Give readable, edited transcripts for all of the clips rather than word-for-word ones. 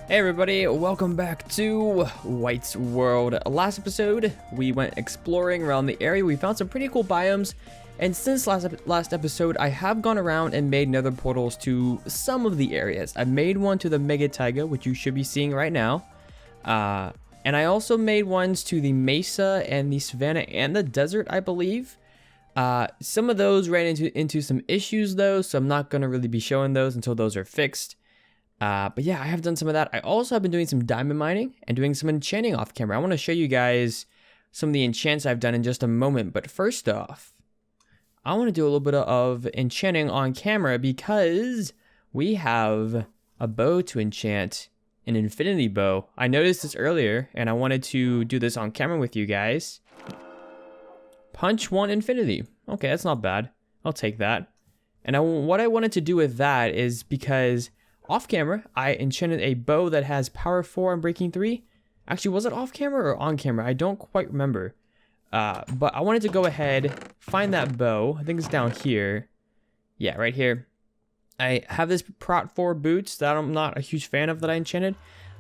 Hey everybody, welcome back to White's World. Last episode, we went exploring around the area. We found some pretty cool biomes, and since last episode, I have gone around and made nether portals to some of the areas. I made one to the Mega Taiga, which you should be seeing right now. And I also made ones to the Mesa and the Savannah and the Desert, I believe. Some of those ran into some issues though, so I'm not going to really be showing those until those are fixed. But yeah, I have done some of that. I also have been doing some diamond mining and doing some enchanting off camera. I want to show you guys some of the enchants I've done in just a moment. But first off, I want to do a little bit of enchanting on camera because we have a bow to enchant, an infinity bow. I noticed this earlier and I wanted to do this on camera with you guys. Punch one infinity. Okay, that's not bad. I'll take that. And what I wanted to do with that is because off camera, I enchanted a bow that has power 4 and breaking 3. Actually, was it off camera or on camera? I don't quite remember. But I wanted to go ahead, find that bow. I think it's down here. Yeah, right here. I have this prot 4 boots that I'm not a huge fan of that I enchanted.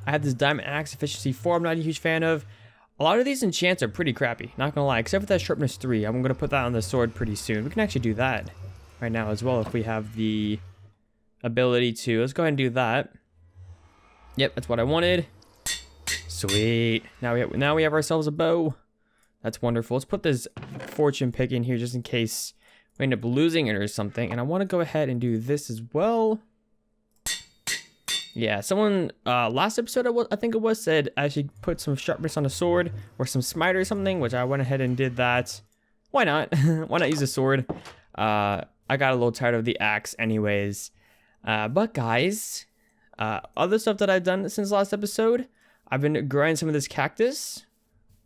I have this diamond axe efficiency 4 I'm not a huge fan of. A lot of these enchants are pretty crappy, not gonna lie, except for that sharpness 3. I'm gonna put that on the sword pretty soon. We can actually do that right now as well if we have the ability to. Let's go ahead and do that. Yep, that's what I wanted. Sweet. Now we have ourselves a bow. That's wonderful. Let's put this fortune pick in here just in case we end up losing it or something. And I want to go ahead and do this as well. Yeah, someone last episode I think it was said I should put some sharpness on a sword or some smite or something, which I went ahead and did that. Why not? Why not use a sword? I got a little tired of the axe anyways. But guys, other stuff that I've done since last episode, I've been growing some of this cactus.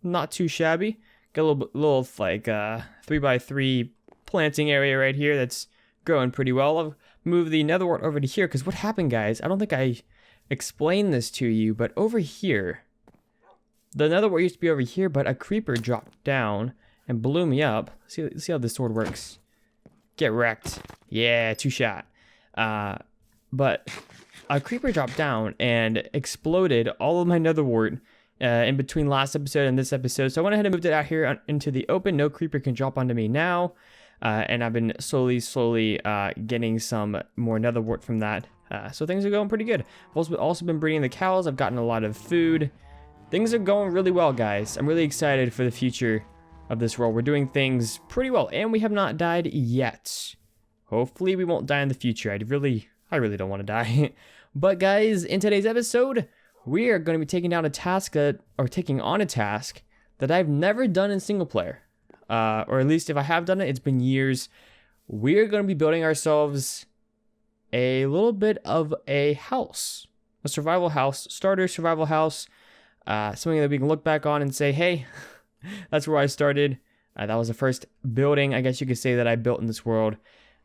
Not too shabby. Got a little like 3x3 planting area right here that's growing pretty well. I've moved the nether wart over to here because what happened, guys? I don't think I explained this to you, but over here, the nether wart used to be over here, but a creeper dropped down and blew me up. See how this sword works. Get wrecked. Yeah, 2 shot. But a creeper dropped down and exploded all of my nether wart in between last episode and this episode. So I went ahead and moved it out here into the open. No creeper can drop onto me now. And I've been slowly getting some more nether wart from that. So things are going pretty good. I've also been breeding the cows. I've gotten a lot of food. Things are going really well, guys. I'm really excited for the future of this world. We're doing things pretty well, and we have not died yet. Hopefully we won't die in the future. I really don't want to die. But guys, in today's episode, we are going to be taking on a task that I've never done in single player. Or at least if I have done it, it's been years. We're going to be building ourselves a little bit of a house. A survival house, starter survival house. Something that we can look back on and say, hey, that's where I started. That was the first building, I guess you could say, that I built in this world.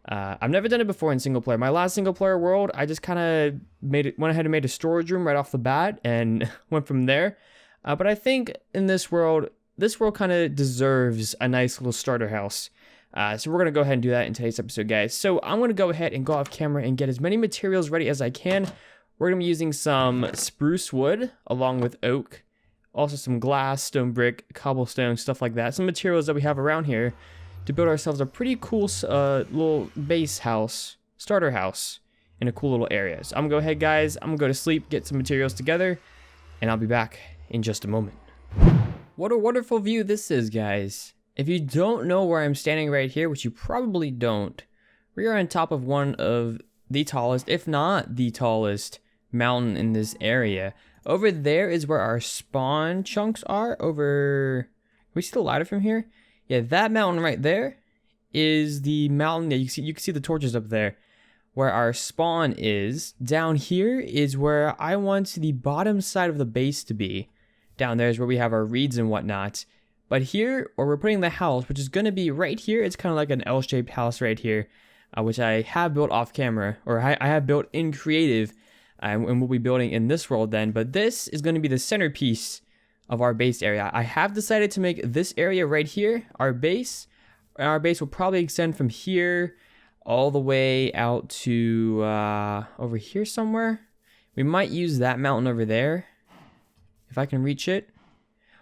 I've never done it before in single player. My last single player world, I just kind of went ahead and made a storage room right off the bat and went from there. But I think in this world kind of deserves a nice little starter house. So we're going to go ahead and do that in today's episode, guys. So I'm going to go ahead and go off camera and get as many materials ready as I can. We're going to be using some spruce wood along with oak. Also some glass, stone brick, cobblestone, stuff like that. Some materials that we have around here to build ourselves a pretty cool little base house, starter house, in a cool little area. So I'm gonna go ahead, guys. I'm gonna go to sleep, get some materials together, and I'll be back in just a moment. What a wonderful view this is, guys. If you don't know where I'm standing right here, which you probably don't, we are on top of one of the tallest, if not the tallest, mountain in this area. Over there is where our spawn chunks are. Can we see the ladder from here? Yeah, that mountain right there is the mountain that you can see the torches up there where our spawn is. Down here is where I want the bottom side of the base to be. Down there is where we have our reeds and whatnot. But here, where we're putting the house, which is going to be right here, it's kind of like an L-shaped house right here, which I have built off camera, or I have built in creative, and we'll be building in this world then. But this is going to be the centerpiece of our base area. I have decided to make this area right here our base. Our base will probably extend from here all the way out to over here somewhere. We might use that mountain over there, if I can reach it.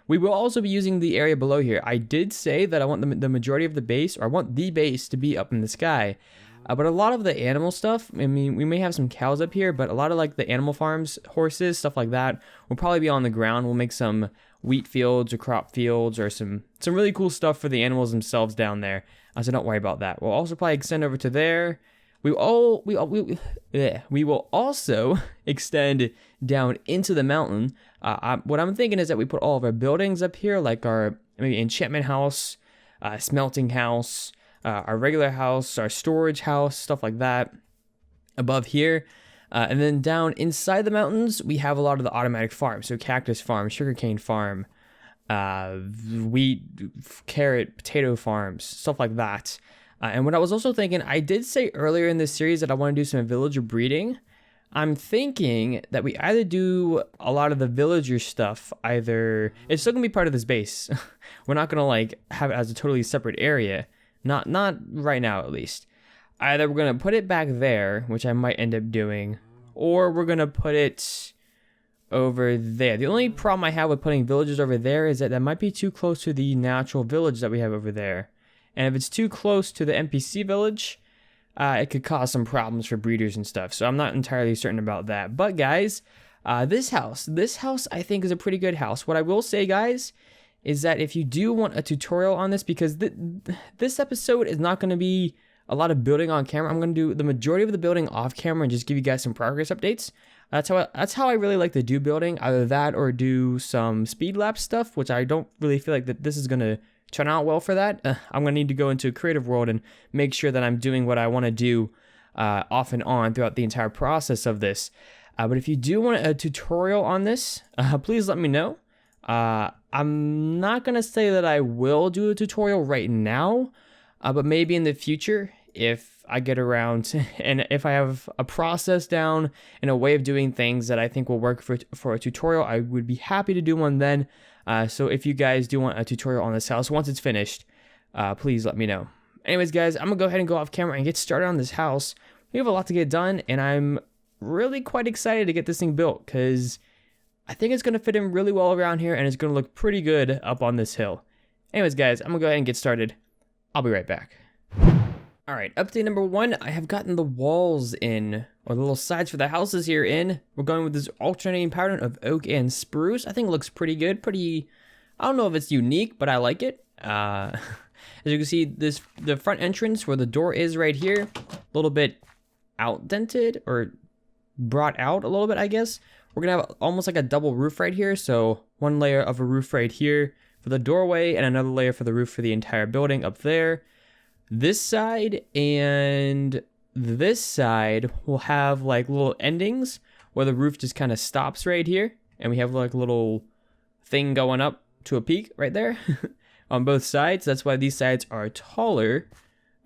We will also be using the area below here. I did say that I want the majority of the base, or I want the base to be up in the sky. But a lot of the animal stuff, I mean, we may have some cows up here, but a lot of like the animal farms, horses, stuff like that, will probably be on the ground. We'll make some wheat fields or crop fields or some really cool stuff for the animals themselves down there. So don't worry about that. We'll also probably extend over to there. We will also extend down into the mountain. What I'm thinking is that we put all of our buildings up here, like our maybe enchantment house, smelting house, our regular house, our storage house, stuff like that above here. And then down inside the mountains, we have a lot of the automatic farms. So cactus farm, sugarcane farm, wheat, carrot, potato farms, stuff like that. And what I was also thinking, I did say earlier in this series that I want to do some villager breeding. I'm thinking that we either do a lot of the villager stuff, either it's still gonna be part of this base. We're not gonna like have it as a totally separate area. Not right now at least. Either we're gonna put it back there, which I might end up doing, or we're gonna put it over there. The only problem I have with putting villagers over there is that might be too close to the natural village that we have over there. And if it's too close to the NPC village, it could cause some problems for breeders and stuff. So I'm not entirely certain about that. But guys, this house I think is a pretty good house. What I will say, guys, is that if you do want a tutorial on this, because this episode is not going to be a lot of building on camera. I'm going to do the majority of the building off camera and just give you guys some progress updates. That's how I really like to do building. Either that or do some speed lapse stuff, which I don't really feel like that this is going to turn out well for that. I'm gonna need to go into a creative world and make sure that I'm doing what I want to do off and on throughout the entire process of this. But if you do want a tutorial on this, please let me know. I'm not gonna say that I will do a tutorial right now, but maybe in the future if I get around and if I have a process down and a way of doing things that I think will work for a tutorial, I would be happy to do one then. So if you guys do want a tutorial on this house, once it's finished, please let me know. Anyways, guys, I'm going to go ahead and go off camera and get started on this house. We have a lot to get done, and I'm really quite excited to get this thing built because I think it's going to fit in really well around here, and it's going to look pretty good up on this hill. Anyways, guys, I'm going to go ahead and get started. I'll be right back. Alright, update number 1, I have gotten the walls in, or the little sides for the houses here in. We're going with this alternating pattern of oak and spruce. I think it looks pretty good, I don't know if it's unique, but I like it. As you can see, the front entrance where the door is right here, a little bit outdented, or brought out a little bit, I guess. We're gonna have almost like a double roof right here, so one layer of a roof right here for the doorway, and another layer for the roof for the entire building up there. This side and this side will have like little endings where the roof just kind of stops right here, and we have like a little thing going up to a peak right there on both sides. That's why these sides are taller,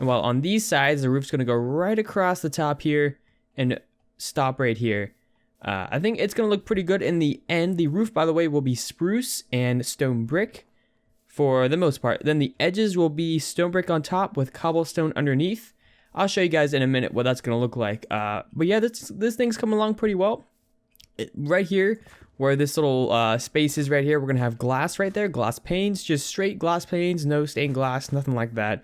and while on these sides the roof's going to go right across the top here and stop right here. I think it's going to look pretty good in the end. The roof, by the way, will be spruce and stone brick for the most part. Then the edges will be stone brick on top with cobblestone underneath. I'll show you guys in a minute what that's gonna look like. But yeah, this thing's coming along pretty well. Right here, where this little space is right here, we're gonna have glass right there, glass panes, just straight glass panes, no stained glass, nothing like that.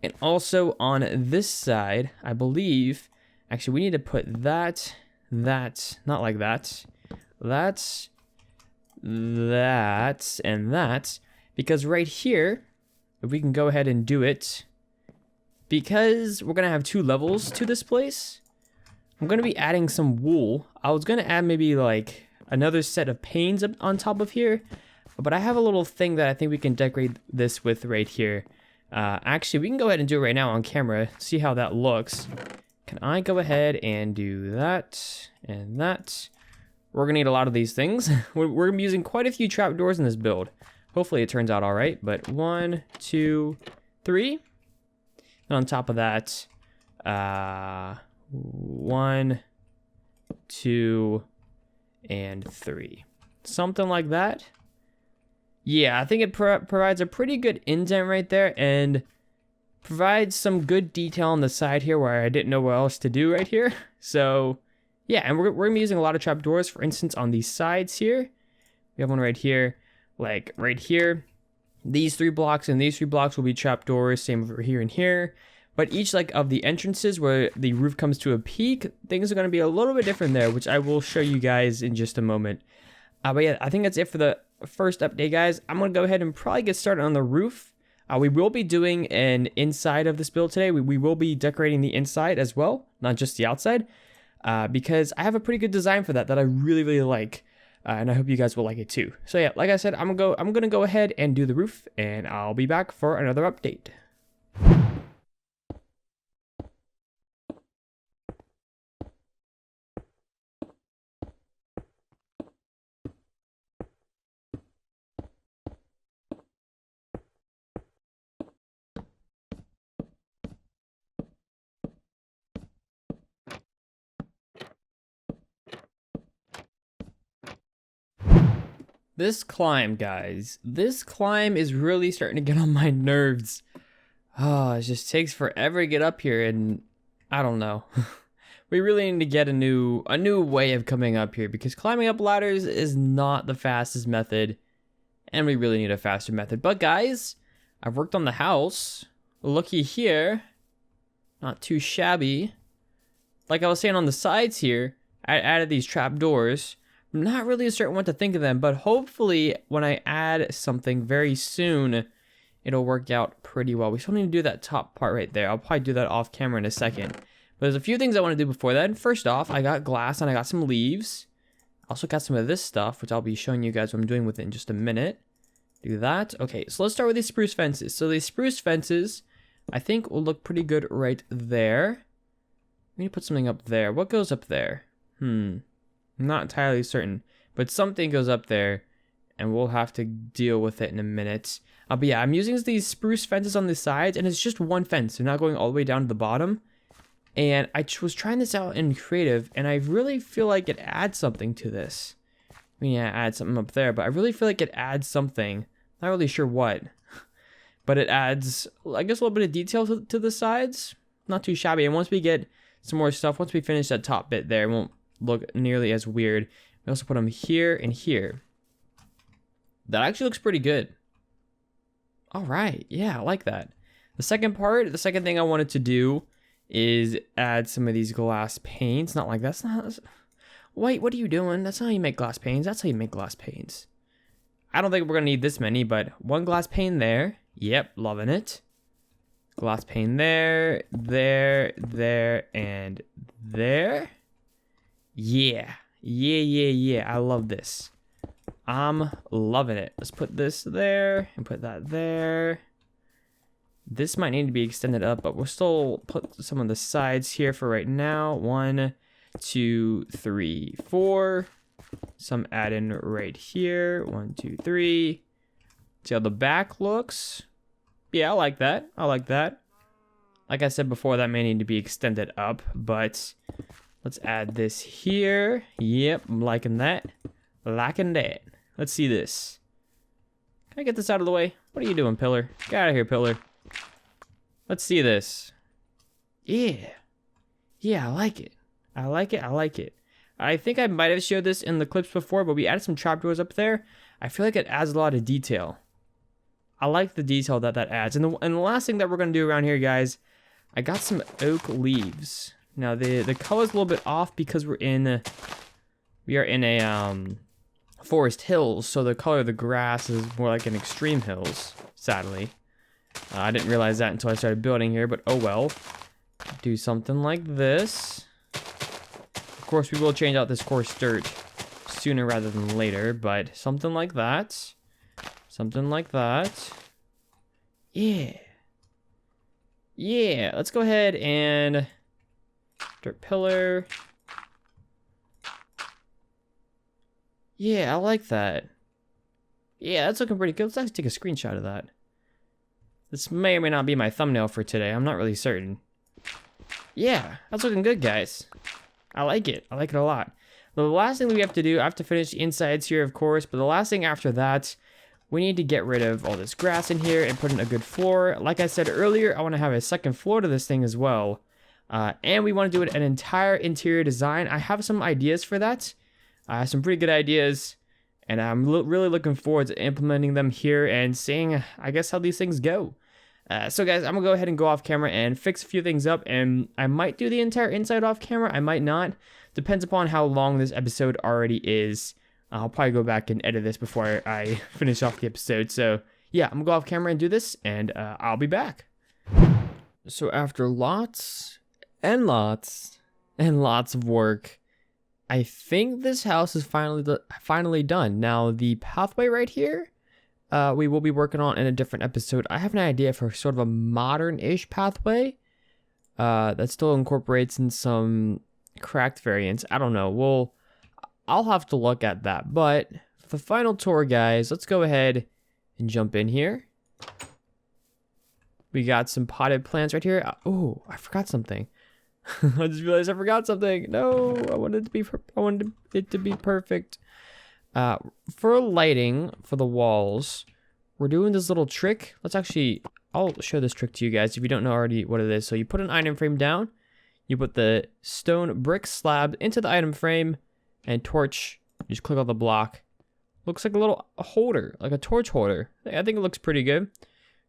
And also on this side, I believe, actually we need to put that, not like that, that, and that. Because right here, if we can go ahead and do it, because we're going to have 2 levels to this place, I'm going to be adding some wool. I was going to add maybe like another set of panes up on top of here, but I have a little thing that I think we can decorate this with right here. Actually, we can go ahead and do it right now on camera, see how that looks. Can I go ahead and do that and that? We're going to need a lot of these things. We're going to be using quite a few trapdoors in this build. Hopefully it turns out all right, but 1, 2, 3. And on top of that, 1, 2, and 3. Something like that. Yeah, I think it provides a pretty good indent right there and provides some good detail on the side here where I didn't know what else to do right here. So, Yeah, and we're going to be using a lot of trapdoors. For instance, on these sides here, we have one right here, like right here. These 3 blocks and these 3 blocks will be trapdoors, same over here and here. But each like of the entrances where the roof comes to a peak, things are going to be a little bit different there, which I will show you guys in just a moment. But yeah, I think that's it for the first update, guys. I'm going to go ahead and probably get started on the roof. We will be doing an inside of this build today. We will be decorating the inside as well, not just the outside, because I have a pretty good design for that I really, really like. And I hope you guys will like it too. So yeah, like I said, I'm gonna go ahead and do the roof, and I'll be back for another update. This climb, guys, this climb is really starting to get on my nerves. Oh, it just takes forever to get up here, and I don't know. We really need to get a new way of coming up here, because climbing up ladders is not the fastest method, and we really need a faster method. But guys, I've worked on the house. Looky here, not too shabby. Like I was saying on the sides here, I added these trapdoors. I'm not really certain what to think of them, but hopefully when I add something very soon, it'll work out pretty well. We still need to do that top part right there. I'll probably do that off camera in a second. But there's a few things I want to do before that. First off, I got glass and I got some leaves. I also got some of this stuff, which I'll be showing you guys what I'm doing with it in just a minute. Do that. Okay, so let's start with these spruce fences. So these spruce fences, I think will look pretty good right there. We need to put something up there. What goes up there? I'm not entirely certain, but something goes up there, and we'll have to deal with it in a minute. But yeah, I'm using these spruce fences on the sides, and it's just one fence. They're not going all the way down to the bottom. And I was trying this out in creative, and I really feel like it adds something to this. I mean, yeah, add something up there, but I really feel like it adds something. Not really sure what, but it adds, I guess, a little bit of detail to the sides. Not too shabby. And once we get some more stuff, once we finish that top bit there, it won't look nearly as weird. We also put them here and here. That actually looks pretty good. All right, yeah, I like that. The second thing I wanted to do is add some of these glass panes. Not like that's not. Wait, what are you doing? That's not how you make glass panes. That's how you make glass panes. I don't think we're gonna need this many, but one glass pane there. Yep, loving it. Glass pane there, there, and there. Yeah. I love this. I'm loving it. Let's put this there and put that there. This might need to be extended up, but we'll still put some on the sides here for right now. 1, 2, 3, 4. Some add in right here. 1, 2, 3. See how the back looks? Yeah, I like that. Like I said before, that may need to be extended up, but let's add this here. Yep, I'm liking that. Let's see this. Can I get this out of the way? What are you doing, pillar? Get out of here, pillar. Let's see this. Yeah, I like it. I think I might have showed this in the clips before, but we added some trapdoors up there. I feel like it adds a lot of detail. I like the detail that adds. And the last thing that we're going to do around here, guys, I got some oak leaves. Now, the color's a little bit off because we are in a forest hills, so the color of the grass is more like an extreme hills, sadly. I didn't realize that until I started building here, but oh well. Do something like this. Of course, we will change out this coarse dirt sooner rather than later, but something like that. Yeah, let's go ahead and dirt pillar. Yeah, I like that. Yeah, that's looking pretty good. Let's actually take a screenshot of that. This may or may not be my thumbnail for today. I'm not really certain. Yeah, that's looking good, guys. I like it. I like it a lot. The last thing that we have to do, I have to finish the insides here, of course, but the last thing after that, we need to get rid of all this grass in here and put in a good floor. Like I said earlier, I want to have a second floor to this thing as well. And we want to do an entire interior design. I have some ideas for that. Some pretty good ideas. And I'm really looking forward to implementing them here and seeing, I guess, how these things go. So guys, I'm going to go ahead and go off camera and fix a few things up. And I might do the entire inside off camera. I might not. Depends upon how long this episode already is. I'll probably go back and edit this before I finish off the episode. So yeah, I'm going to go off camera and do this. And I'll be back. So after lots and lots of work, I think this house is finally done. Now, the pathway right here, we will be working on in a different episode. I have an idea for sort of a modern-ish pathway that still incorporates in some cracked variants. I don't know. I'll have to look at that. But for the final tour, guys, let's go ahead and jump in here. We got some potted plants right here. Oh, I forgot something. I just realized I forgot something. No, I wanted it to be perfect. For lighting for the walls, we're doing this little trick. I'll show this trick to you guys if you don't know already what it is. So you put an item frame down, you put the stone brick slab into the item frame, and torch. You just click on the block. Looks like a little holder, like a torch holder. I think it looks pretty good.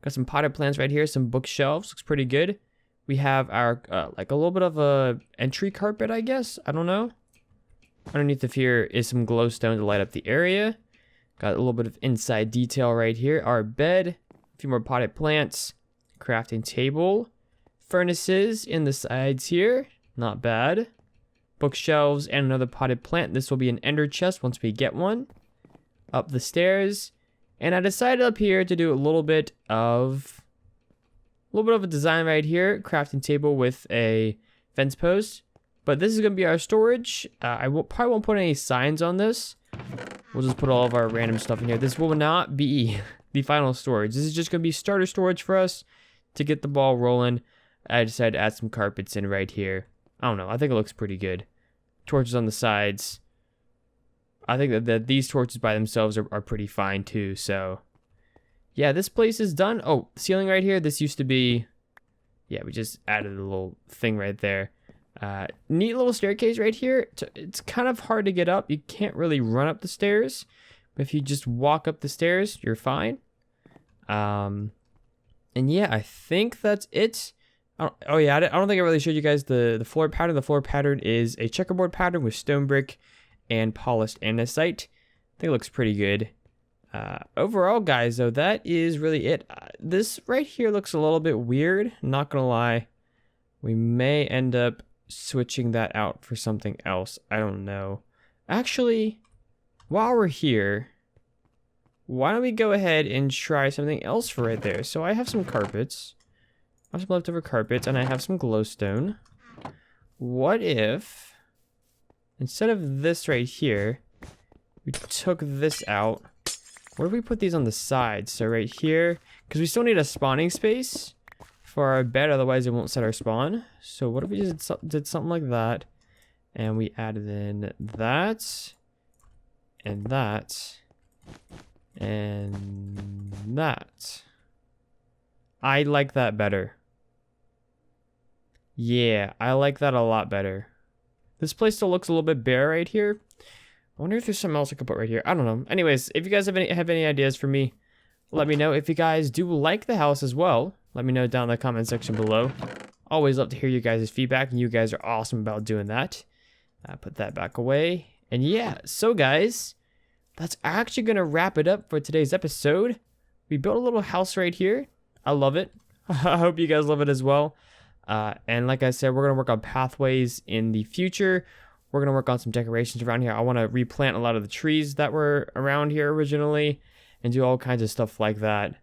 Got some potted plants right here, some bookshelves. Looks pretty good. We have our, like a little bit of a entry carpet, I guess. I don't know. Underneath of here is some glowstone to light up the area. Got a little bit of inside detail right here. Our bed, a few more potted plants, crafting table, furnaces in the sides here. Not bad. Bookshelves and another potted plant. This will be an ender chest once we get one. Up the stairs. And I decided up here to do a little bit of a design right here. Crafting table with a fence post. But this is going to be our storage. Probably won't put any signs on this. We'll just put all of our random stuff in here. This will not be the final storage. This is just going to be starter storage for us to get the ball rolling. I decided to add some carpets in right here. I don't know. I think it looks pretty good. Torches on the sides. I think that these torches by themselves are pretty fine too. So yeah, this place is done. Oh, ceiling right here. This used to be, yeah, we just added a little thing right there. Neat little staircase right here. It's kind of hard to get up. You can't really run up the stairs. But if you just walk up the stairs, you're fine. And yeah, I think that's it. Oh yeah, I don't think I really showed you guys the floor pattern. The floor pattern is a checkerboard pattern with stone brick and polished andesite. I think it looks pretty good. Overall, guys, though, that is really it. This right here looks a little bit weird. Not gonna lie. We may end up switching that out for something else. I don't know. Actually, while we're here, why don't we go ahead and try something else for right there? So I have some carpets. I have some leftover carpets, and I have some glowstone. What if, instead of this right here, we took this out? Where do we put these on the sides? So right here, because we still need a spawning space for our bed, otherwise it won't set our spawn. So what if we just did something like that, and we added in that, and that, and that. I like that better. Yeah, I like that a lot better. This place still looks a little bit bare right here. I wonder if there's something else I could put right here. I don't know. Anyways, if you guys have any ideas for me, let me know. If you guys do like the house as well, let me know down in the comment section below. Always love to hear you guys' feedback, and you guys are awesome about doing that. Put that back away. And yeah, so guys, that's actually going to wrap it up for today's episode. We built a little house right here. I love it. I hope you guys love it as well. And like I said, we're going to work on pathways in the future. We're going to work on some decorations around here. I want to replant a lot of the trees that were around here originally and do all kinds of stuff like that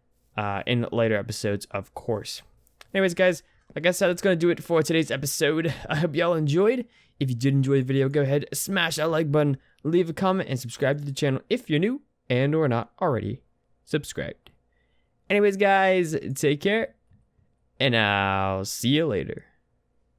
in later episodes, of course. Anyways, guys, like I said, that's going to do it for today's episode. I hope y'all enjoyed. If you did enjoy the video, go ahead, smash that like button, leave a comment, and subscribe to the channel if you're new and or not already subscribed. Anyways, guys, take care, and I'll see you later.